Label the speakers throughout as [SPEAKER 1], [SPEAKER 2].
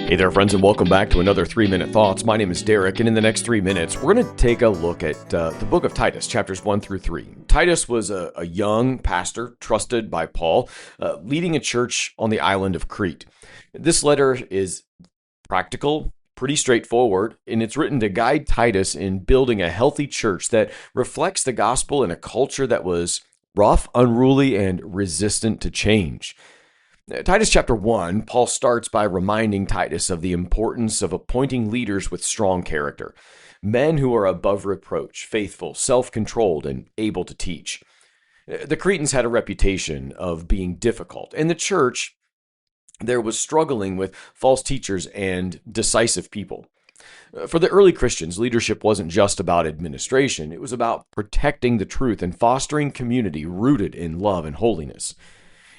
[SPEAKER 1] Hey there, friends, and welcome back to another 3-Minute Thoughts. My name is Derek, and in the next 3 minutes, we're going to take a look at the book of Titus, chapters 1 through 3. Titus was a young pastor trusted by Paul, leading a church on the island of Crete. This letter is practical, pretty straightforward, and it's written to guide Titus in building a healthy church that reflects the gospel in a culture that was rough, unruly, and resistant to change. Titus chapter 1, Paul starts by reminding Titus of the importance of appointing leaders with strong character, men who are above reproach, faithful, self-controlled, and able to teach. The Cretans had a reputation of being difficult, and the church there was struggling with false teachers and decisive people. For the early Christians, leadership wasn't just about administration, it was about protecting the truth and fostering community rooted in love and holiness.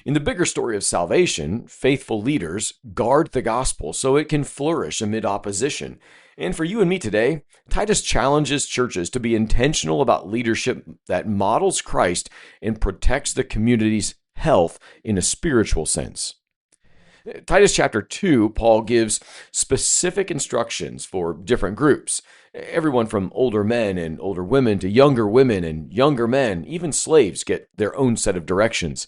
[SPEAKER 1] In the bigger story of salvation, faithful leaders guard the gospel so it can flourish amid opposition. And for you and me today, Titus challenges churches to be intentional about leadership that models Christ and protects the community's health in a spiritual sense. Titus chapter 2, Paul gives specific instructions for different groups. Everyone from older men and older women to younger women and younger men, even slaves, get their own set of directions.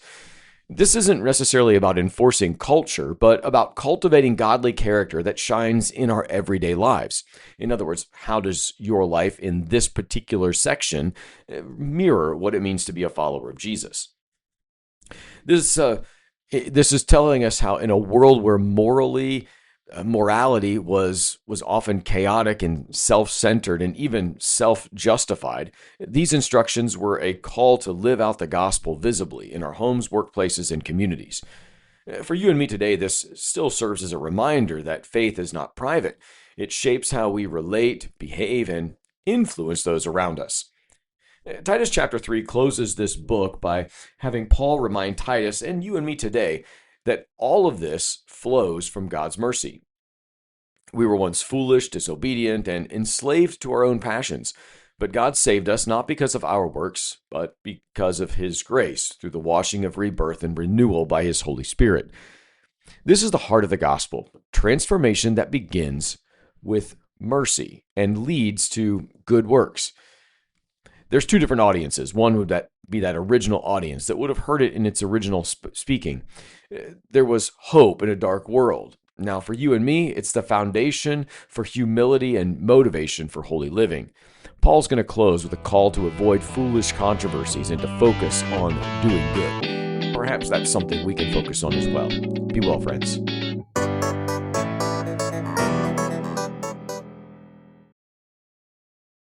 [SPEAKER 1] This isn't necessarily about enforcing culture, but about cultivating godly character that shines in our everyday lives. In other words, how does your life in this particular section mirror what it means to be a follower of Jesus? This is telling us how in a world where morality was often chaotic and self-centered and even self-justified, these instructions were a call to live out the gospel visibly in our homes, workplaces, and communities. For you and me today, this still serves as a reminder that faith is not private. It shapes how we relate, behave, and influence those around us. Titus chapter 3 closes this book by having Paul remind Titus and you and me today that all of this flows from God's mercy. We were once foolish, disobedient, and enslaved to our own passions, but God saved us not because of our works, but because of His grace through the washing of rebirth and renewal by His Holy Spirit. This is the heart of the gospel, transformation that begins with mercy and leads to good works. There's two different audiences. One would be that original audience that would have heard it in its original speaking. There was hope in a dark world. Now, for you and me, it's the foundation for humility and motivation for holy living. Paul's going to close with a call to avoid foolish controversies and to focus on doing good. Perhaps that's something we can focus on as well. Be well, friends.